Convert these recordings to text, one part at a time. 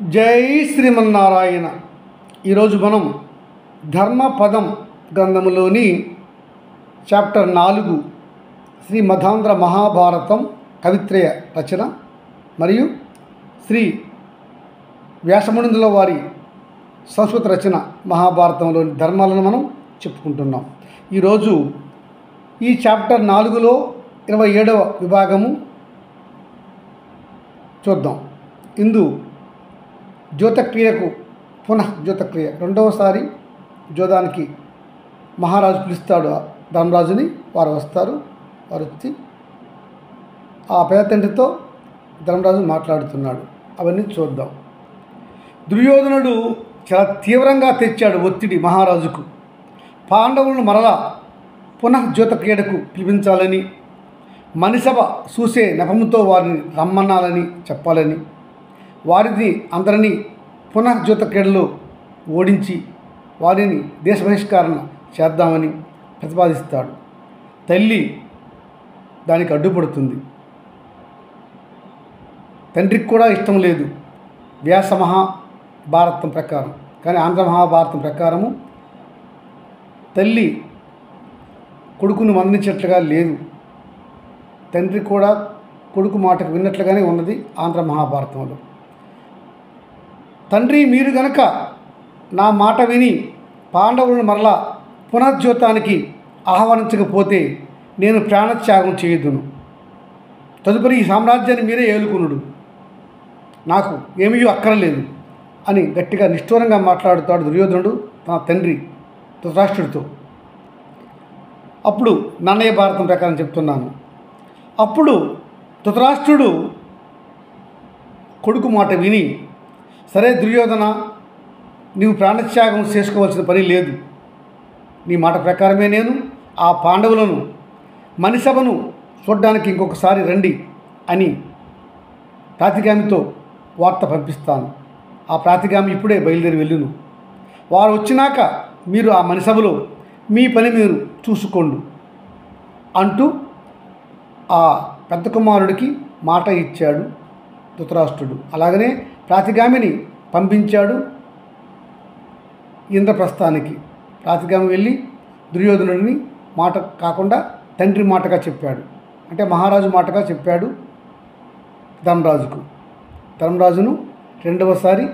జై శ్రీమన్నారాయణ. ఈరోజు మనం ధర్మపదం గ్రంథములోని చాప్టర్ 4 శ్రీ మధ్వాంధ్ర మహాభారతం కవిత్రయ రచన మరియు శ్రీ వ్యాసమునిందుల వారి సంస్కృత రచన మహాభారతంలోని ధర్మాలను మనం చెప్పుకుంటున్నాం. ఈరోజు ఈ చాప్టర్ 4లో 27వ విభాగము చూద్దాం. ఇందు జ్యోతక్రియకు పునః జ్యోతక్రియ రెండవసారి జోదానికి మహారాజు పిలుస్తాడు ధర్మరాజుని. వారు వస్తారు. వారు వచ్చి ఆ పేద తండ్రితో ధర్మరాజు మాట్లాడుతున్నాడు. అవన్నీ చూద్దాం. దుర్యోధనుడు చాలా తీవ్రంగా తెచ్చాడు ఒత్తిడి మహారాజుకు. పాండవులను మరలా పునః జ్యోతక్రియకు పిలిపించాలని, మణిసభ చూసే నెపముతో వారిని రమ్మనాలని చెప్పాలని, వారిని అందరినీ పునః జ్యోతక్రీడలో ఓడించి వారిని దేశ బహిష్కరణ చేద్దామని ప్రతిపాదిస్తాడు. తల్లి దానికి అడ్డుపడుతుంది. తండ్రికి కూడా ఇష్టం లేదు వ్యాస మహాభారతం ప్రకారం. కానీ ఆంధ్ర మహాభారతం ప్రకారము తల్లి కొడుకును మరణించినట్లుగా లేదు. తండ్రి కూడా కొడుకు మాటకు విన్నట్లుగానే ఉన్నది ఆంధ్ర మహాభారతంలో. తండ్రి, మీరు గనక నా మాట విని పాండవులను మరలా పునర్జ్యోతానికి ఆహ్వానించకపోతే నేను ప్రాణత్యాగం చేయదును. తదుపరి ఈ సామ్రాజ్యాన్ని మీరే ఏలుకునుడు. నాకు ఏమీ అక్కరలేదు అని గట్టిగా నిష్ఠూరంగా మాట్లాడుతాడు దుర్యోధనుడు తన తండ్రి ధృతరాష్ట్రుడితో. అప్పుడు నన్నయ్య భారతం ప్రకారం చెప్తున్నాను. అప్పుడు ధృతరాష్ట్రుడు కొడుకు మాట విని, సరే దుర్యోధన, నీవు ప్రాణత్యాగం చేసుకోవాల్సిన పని లేదు. నీ మాట ప్రకారమే నేను ఆ పాండవులను మణిసభను చూడడానికి ఇంకొకసారి రండి అని ప్రాతిగామితో వార్త పంపిస్తాను. ఆ ప్రాతిగామి ఇప్పుడే బయలుదేరి వెళ్ళును. వారు వచ్చినాక మీరు ఆ మణిసభలో మీ పని మీరు చూసుకోండి అంటూ ఆ పెద్ద కుమారుడికి మాట ఇచ్చాడు ధృతరాష్ట్రుడు. అలాగనే ప్రాతిగామిని పంపించాడు ఇంద్రప్రస్థానికి. ప్రాతిగామి వెళ్ళి దుర్యోధనుడిని మాట కాకుండా తండ్రి మాటగా చెప్పాడు. అంటే మహారాజు మాటగా చెప్పాడు ధర్మరాజుకు. ధర్మరాజును రెండవసారి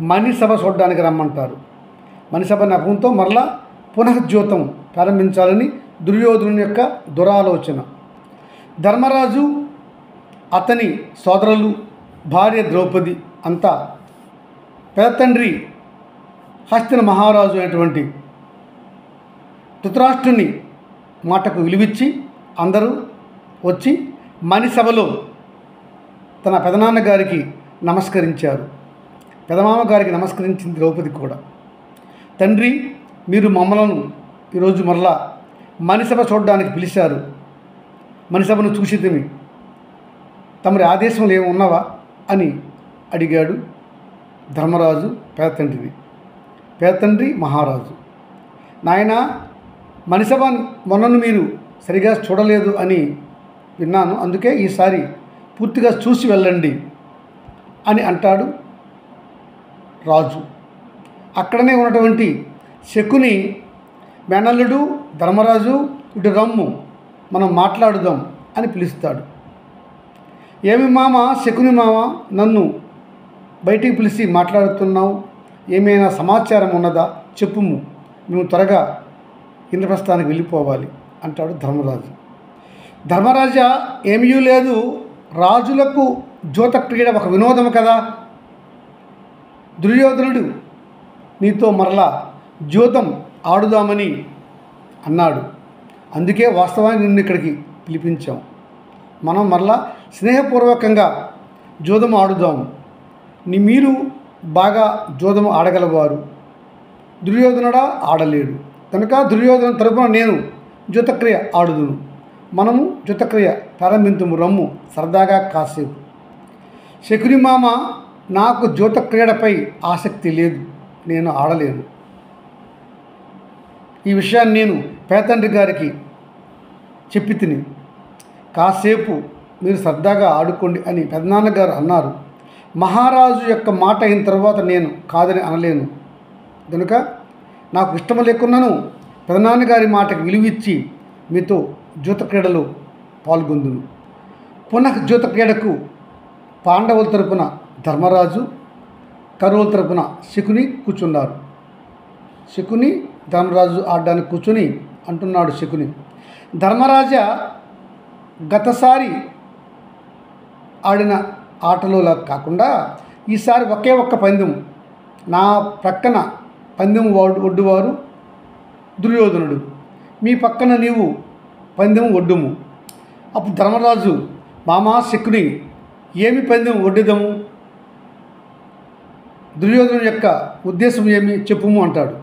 మణిసభ చూడడానికి రమ్మంటారు. మణిసభ నెపంతో మరలా పునఃజ్యోతం ప్రారంభించాలని దుర్యోధనుని యొక్క దురాలోచన. ధర్మరాజు, అతని సోదరులు, భార్య ద్రౌపది అంతా పెదతండ్రి హస్తిన మహారాజు అయినటువంటి ధృతరాష్ట్రుని మాటకు విలువిచ్చి అందరూ వచ్చి మణిసభలో తన పెదనాన్నగారికి నమస్కరించారు. పెదమామగారికి నమస్కరించింది ద్రౌపది కూడా. తండ్రి, మీరు మమ్మలను ఈరోజు మరలా మణిసభ చూడడానికి పిలిచారు. మణిసభను చూసితిమి. తమరి ఆదేశంలో ఏమి ఉన్నవా అని అడిగాడు ధర్మరాజు పేదతండ్రిని. పేదతండ్రి మహారాజు, నాయన, మణిసభ మొన్నను మీరు సరిగా చూడలేదు అని విన్నాను. అందుకే ఈసారి పూర్తిగా చూసి వెళ్ళండి అని అంటాడు రాజు. అక్కడనే ఉన్నటువంటి శకుని మేనల్లుడు ధర్మరాజు, ఇటు రమ్ము, మనం మాట్లాడుదాం అని పిలుస్తాడు. ఏమి మామ, శకుని మామ, నన్ను బయటికి పిలిచి మాట్లాడుతున్నావు? ఏమైనా సమాచారం ఉన్నదా? చెప్పుము, మేము త్వరగా ఇంద్రప్రస్థానికి వెళ్ళిపోవాలి అంటాడు ధర్మరాజు. ధర్మరాజా, ఏమీ లేదు. రాజులకు జ్యోతక్రీడ ఒక వినోదము కదా. దుర్యోధనుడు నీతో మరలా జ్యోతం ఆడుదామని అన్నాడు. అందుకే వాస్తవానికి నిన్ను ఇక్కడికి పిలిపించాం. మనం మరలా స్నేహపూర్వకంగా జోదము ఆడుదాము. మీరు బాగా జోదము ఆడగలవారు. దుర్యోధనుడా ఆడలేడు. కనుక దుర్యోధన తరపున నేను జ్యోతక్రియ ఆడుదును. మనము జ్యోతక్రియ ప్రారంభించుము, రమ్ము, సరదాగా కాసేపు. శకుని మామ, నాకు జ్యోతక్రీడపై ఆసక్తి లేదు, నేను ఆడలేను. ఈ విషయాన్ని నేను పేతండ్రి గారికి చెప్పి తిని, కాసేపు మీరు సరదాగా ఆడుకోండి అని పెదనాన్నగారు అన్నారు. మహారాజు యొక్క మాట అయిన తర్వాత నేను కాదని అనలేను. కనుక నాకు ఇష్టం లేకున్నాను పెదనాన్నగారి మాటకు విలువిచ్చి మీతో జూత క్రీడలో పాల్గొందును. పునః జూత క్రీడకు పాండవుల తరపున ధర్మరాజు, కౌరవుల తరపున శకుని కూర్చున్నారు. శకుని ధర్మరాజు ఆడడానికి కూర్చొని అంటున్నాడు శకుని, ధర్మరాజా, గతసారి ఆడిన ఆటలోలా కాకుండా ఈసారి ఒకే ఒక్క పందెం, నా ప్రక్కన పందెం ఒడ్డువారు దుర్యోధనుడు, మీ పక్కన నీవు పందెం ఒడ్డుము. అప్పుడు ధర్మరాజు, మామా శకుని, ఏమి పందెం ఒడ్డుదము? దుర్యోధను యొక్క ఉద్దేశం ఏమి చెప్పుము అంటాడు.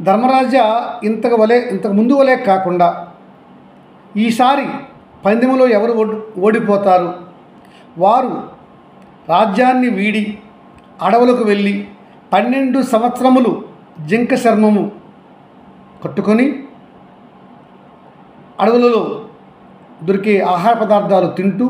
ధర్మరాజా, ఇంతకు ముందు వలే కాకుండా ఈసారి పందెంలో ఎవరు ఓడిపోతారు వారు రాజ్యాన్ని వీడి అడవులకు వెళ్ళి 12 సంవత్సరములు జింక చర్మము కట్టుకొని అడవులలో దొరికే ఆహార పదార్థాలు తింటూ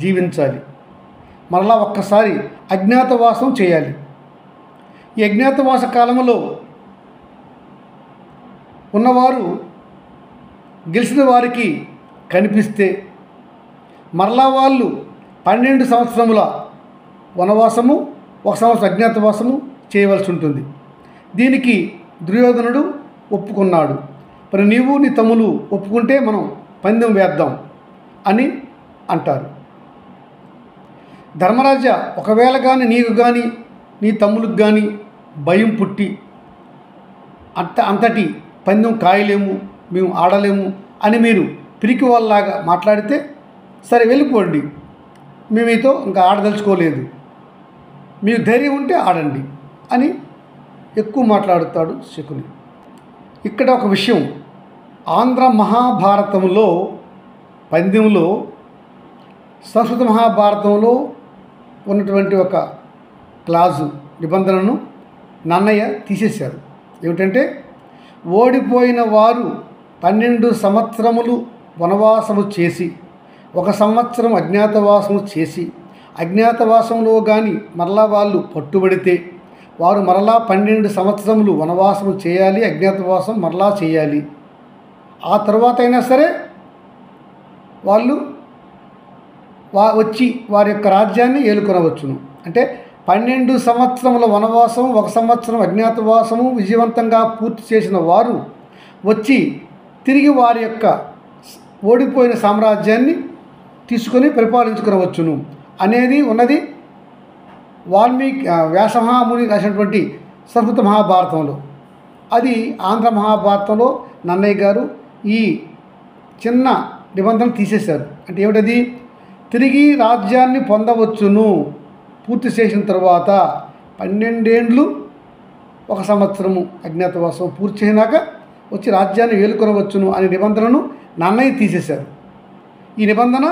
జీవించాలి. మరలా ఒక్కసారి అజ్ఞాతవాసం చేయాలి. ఈ అజ్ఞాతవాస కాలంలో ఉన్నవారు గెలిచిన వారికి కనిపిస్తే మరలా వాళ్ళు 12 సంవత్సరముల వనవాసము, 1 సంవత్సరం అజ్ఞాతవాసము చేయవలసి ఉంటుంది. దీనికి దుర్యోధనుడు ఒప్పుకున్నాడు. మరి నీవు నీ తమ్ములు ఒప్పుకుంటే మనం పందెం వేద్దాం అని అంటారు. ధర్మరాజా, ఒకవేళ కానీ నీకు కానీ నీ తమ్ములకు కానీ భయం పుట్టి అంతటి పందెం కాయలేము, మేము ఆడలేము అని మీరు పిరికి వాళ్ళలాగా మాట్లాడితే సరే వెళ్ళిపోండి, మేము మీతో ఇంకా ఆడదలుచుకోలేదు, మీకు ధైర్యం ఉంటే ఆడండి అని ఎక్కువ మాట్లాడుతాడు శకుని. ఇక్కడ ఒక విషయం, ఆంధ్ర మహాభారతంలో పందెంలో సంస్కృత మహాభారతంలో ఉన్నటువంటి ఒక క్లాజు నిబంధనను నన్నయ్య తీసేశారు. ఏమిటంటే ఓడిపోయిన వారు 12 సంవత్సరములు వనవాసము చేసి 1 సంవత్సరం అజ్ఞాతవాసము చేసి అజ్ఞాతవాసంలో కానీ మరలా వాళ్ళు పట్టుబడితే వారు మరలా 12 సంవత్సరములు వనవాసము చేయాలి, అజ్ఞాతవాసం మరలా చేయాలి. ఆ తర్వాత అయినా సరే వాళ్ళు వచ్చి వారి యొక్క రాజ్యాన్ని ఏలుకొనవచ్చును. అంటే 12 సంవత్సరముల వనవాసం, 1 సంవత్సరం అజ్ఞాతవాసము విజయవంతంగా పూర్తి చేసిన వారు వచ్చి తిరిగి వారి యొక్క ఓడిపోయిన సామ్రాజ్యాన్ని తీసుకొని పరిపాలించుకునవచ్చును అనేది ఉన్నది వాల్మీకి వ్యాసమహాముని రాసినటువంటి సంస్కృత మహాభారతంలో. అది ఆంధ్ర మహాభారతంలో నన్నయ్య గారు ఈ చిన్న నిబంధన తీసేశారు. అంటే ఏమిటది? తిరిగి రాజ్యాన్ని పొందవచ్చును పూర్తి చేసిన తర్వాత 12 ఏండ్లు 1 సంవత్సరము అజ్ఞాతవాసం పూర్తి చేసినాక వచ్చి రాజ్యాన్ని ఏలుకొనవచ్చును అనే నిబంధనను నన్నయ్య తీసేశారు. ఈ నిబంధన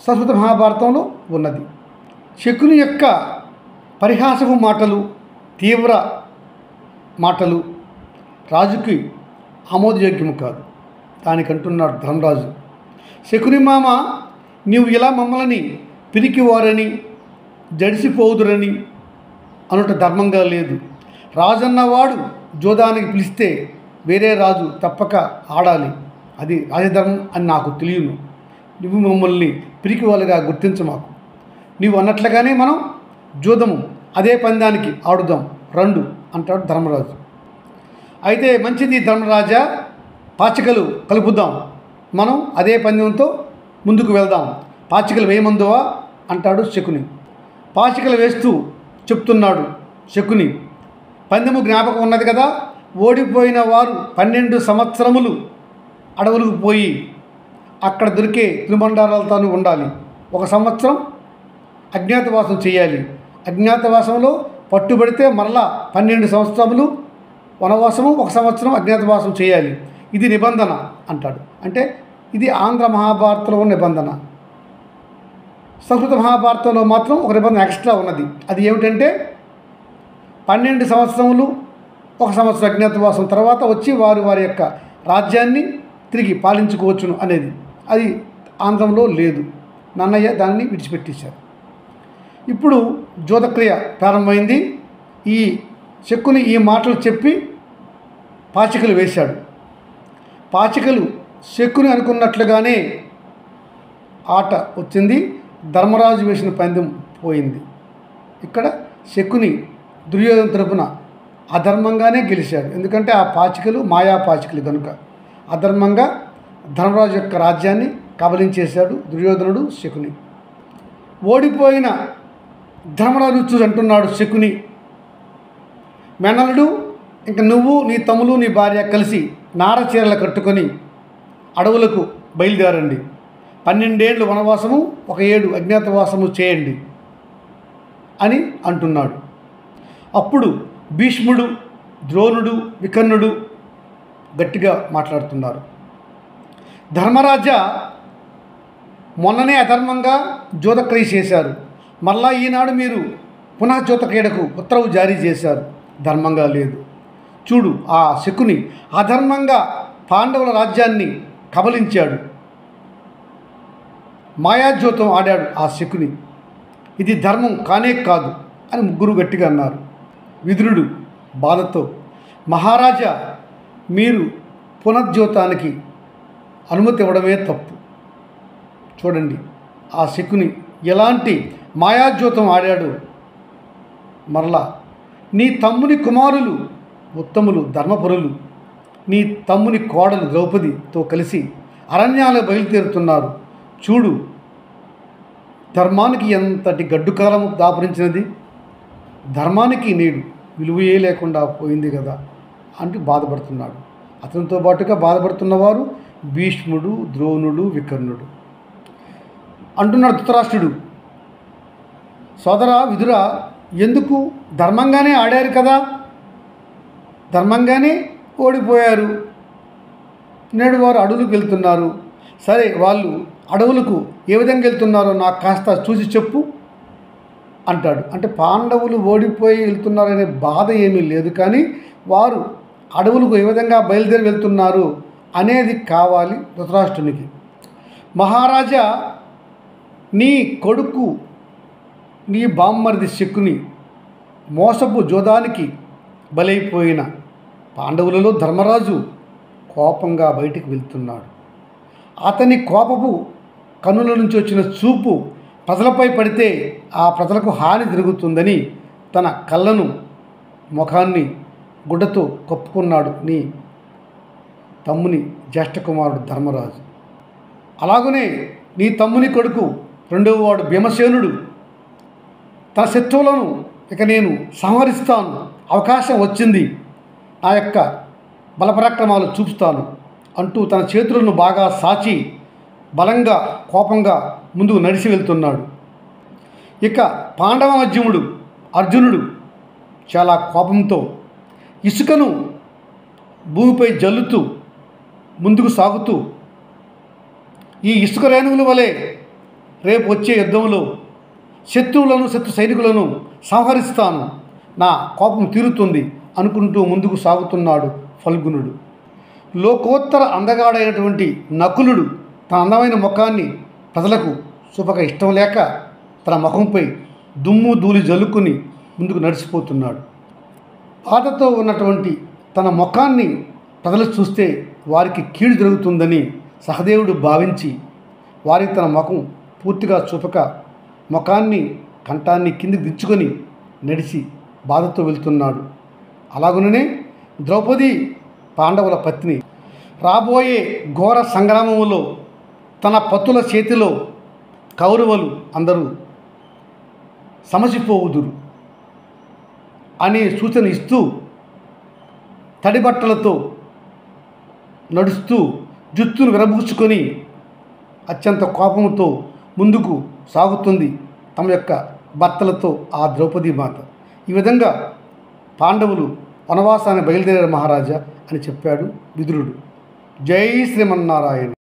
సంస్కృత మహాభారతంలో ఉన్నది. శకుని యొక్క పరిహాసపు మాటలు, తీవ్ర మాటలు రాజుకి ఆమోదయోగ్యము కాదు. దానికంటున్నాడు ధర్మరాజు, శకుని మామ, నీవు ఇలా మమ్మల్ని పిరికివారని జడిసిపోదురని అనుట ధర్మంగా లేదు. రాజన్నవాడు జోదానికి పిలిస్తే వేరే రాజు తప్పక ఆడాలి, అది రాజధర్మం అని నాకు తెలియను. నువ్వు మమ్మల్ని పిరికి వాళ్ళుగా గుర్తించమాకు. నీవు అన్నట్లుగానే మనం జూదము అదే పందానికి ఆడుదాం రండు అంటాడు ధర్మరాజు. అయితే మంచిది ధర్మరాజా, పాచికలు కలుపుదాం, మనం అదే పందెంతో ముందుకు వెళ్దాం, పాచికలు వేయమందువా అంటాడు శకుని. పాచికలు వేస్తూ చెప్తున్నాడు శకుని, పందెము జ్ఞాపకం ఉన్నది కదా, ఓడిపోయిన వారు 12 సంవత్సరములు అడవులకు పోయి అక్కడ దొరికే తినుబండారాలతో ఉండాలి, 1 సంవత్సరం అజ్ఞాతవాసం చేయాలి, అజ్ఞాతవాసంలో పట్టుబడితే మరలా 12 సంవత్సరములు వనవాసము, 1 సంవత్సరం అజ్ఞాతవాసం చేయాలి, ఇది నిబంధన అంటాడు. అంటే ఇది ఆంధ్ర మహాభారతంలో ఉన్న నిబంధన. సంస్కృత మహాభారతంలో మాత్రం ఒక నిబంధన ఎక్స్ట్రా ఉన్నది. అది ఏమిటంటే 12 సంవత్సరములు 1 సంవత్సరం అజ్ఞాతవాసం తర్వాత వచ్చి వారి యొక్క రాజ్యాన్ని తిరిగి పాలించుకోవచ్చును అనేది. అది ఆంధ్రంలో లేదు. నన్నయ్య దాన్ని విడిచిపెట్టేశారు. ఇప్పుడు జోదక్రియ ప్రారంభమైంది. ఈ శకుని ఈ మాటలు చెప్పి పాచికలు వేశాడు. పాచికలు శకుని అనుకున్నట్లుగానే ఆట వచ్చింది. ధర్మరాజు వేసిన పందెం పోయింది. ఇక్కడ శకుని దుర్యోధన తరపున అధర్మంగానే గెలిచాడు. ఎందుకంటే ఆ పాచికలు మాయా పాచికలు కనుక అధర్మంగా ధర్మరాజు యొక్క రాజ్యాన్ని కబలించేశాడు దుర్యోధనుడు శకుని. ఓడిపోయిన ధర్మరాజు చూసి అంటున్నాడు శకుని, మేనలుడు, ఇంక నువ్వు నీ తమ్ములు నీ భార్య కలిసి నార చీరలు కట్టుకొని అడవులకు బయలుదేరండి. 12 ఏళ్ళు వనవాసము, 1 ఏడు అజ్ఞాతవాసము చేయండి అని అంటున్నాడు. అప్పుడు భీష్ముడు, ద్రోణుడు, వికర్ణుడు గట్టిగా మాట్లాడుతున్నారు. ధర్మరాజా, మొన్ననే అధర్మంగా జోదక్రియ చేశారు. మళ్ళా ఈనాడు మీరు పునః జోదక్రీడకు ఉత్తర్వు జారీ చేశారు. ధర్మంగా లేదు. చూడు, ఆ శకుని అధర్మంగా పాండవుల రాజ్యాన్ని కబలించాడు. మాయాజ్యోతం ఆడాడు ఆ శకుని. ఇది ధర్మం కానే కాదు అని ముగ్గురు గట్టిగా అన్నారు. విదురుడు బాధతో, మహారాజా, మీరు పునర్జ్యోతానికి అనుమతి ఇవ్వడమే తప్పు. చూడండి ఆ శకుని ఎలాంటి మాయాజ్యోతం ఆడాడు. మరలా నీ తమ్ముని కుమారులు ఉత్తములు, ధర్మపరులు, నీ తమ్ముని కోడలు ద్రౌపదితో కలిసి అరణ్యాలు బయలుదేరుతున్నారు. చూడు, ధర్మానికి ఎంతటి గడ్డుకాలం దాపురించినది. ధర్మానికి నేడు విలువయే లేకుండా పోయింది కదా అంటూ బాధపడుతున్నాడు. అతనితో పాటుగా బాధపడుతున్నవారు భీష్ముడు, ద్రోణుడు, వికర్ణుడు. అంటున్నాడు ధృతరాష్ట్రుడు, సోదరా విదురా, ఎందుకు? ధర్మంగానే ఆడారు కదా, ధర్మంగానే ఓడిపోయారు. నేడు వారు అడవులకు వెళ్తున్నారు. సరే, వాళ్ళు అడవులకు ఏ విధంగా వెళ్తున్నారో నాకు కాస్త చూసి చెప్పు అంటాడు. అంటే పాండవులు ఓడిపోయి వెళ్తున్నారనే బాధ ఏమీ లేదు, కానీ వారు అడవులకు ఏ విధంగా బయలుదేరి వెళ్తున్నారు అనేది కావాలి ధృతరాష్ట్రునికి. మహారాజా, నీ కొడుకు, నీ బామ్మరిది శకుని మోసపు జోదానికి బలైపోయిన పాండవులలో ధర్మరాజు కోపంగా బయటికి వెళ్తున్నాడు. అతని కోపపు కన్నుల నుంచి వచ్చిన చూపు ప్రజలపై పడితే ఆ ప్రజలకు హాని జరుగుతుందని తన కళ్ళను, ముఖాన్ని గుడ్డతో కప్పుకున్నాడు నీ తమ్ముని జ్యేష్ఠ కుమారుడు ధర్మరాజు. అలాగనే నీ తమ్ముని కొడుకు రెండవ వాడు భీమసేనుడు తన శత్రువులను ఇక నేను సంహరిస్తాను, అవకాశం వచ్చింది, నా యొక్క బలపరాక్రమాలు చూపుతాను అంటూ తన చేతులను బాగా సాచి బలంగా కోపంగా ముందుకు నడిచి వెళ్తున్నాడు. ఇక పాండవ మధ్యముడు అర్జునుడు చాలా కోపంతో ఇసుకను భూమిపై జల్లుతూ ముందుకు సాగుతూ, ఈ ఇసుక రేణువుల వలె రేపు వచ్చే యుద్ధంలో శత్రువులను, శత్రు సైనికులను సంహరిస్తాను, నా కోపం తీరుతుంది అనుకుంటూ ముందుకు సాగుతున్నాడు ఫల్గునుడు. లోకోత్తర అందగాడైనటువంటి నకులుడు తన అందమైన ముఖాన్ని ప్రజలకు చూపక ఇష్టం లేక తన ముఖంపై దుమ్ము ధూళి జల్లుకుని ముందుకు నడిచిపోతున్నాడు. బాధతో ఉన్నటువంటి తన ముఖాన్ని ప్రజలు చూస్తే వారికి కీడు జరుగుతుందని సహదేవుడు భావించి వారికి తన ముఖం పూర్తిగా చూపక ముఖాన్ని, కంఠాన్ని కిందికి దించుకొని నడిచి బాధతో వెళ్తున్నాడు. అలాగుననే ద్రౌపది పాండవుల పత్ని రాబోయే ఘోర సంగ్రామములో తన పతుల చేతిలో కౌరవులు అందరూ సమసిపోవుదురు అనే సూచన ఇస్తూ తడిబట్టలతో నడుస్తూ జుత్తును విరబూచుకొని అత్యంత కోపంతో ముందుకు సాగుతుంది తమ యొక్క భర్తలతో ఆ ద్రౌపదీ మాత. ఈ విధంగా పాండవులు వనవాసాన్ని బయలుదేరారు మహారాజా అని చెప్పాడు విదురుడు. జై శ్రీమన్నారాయణ.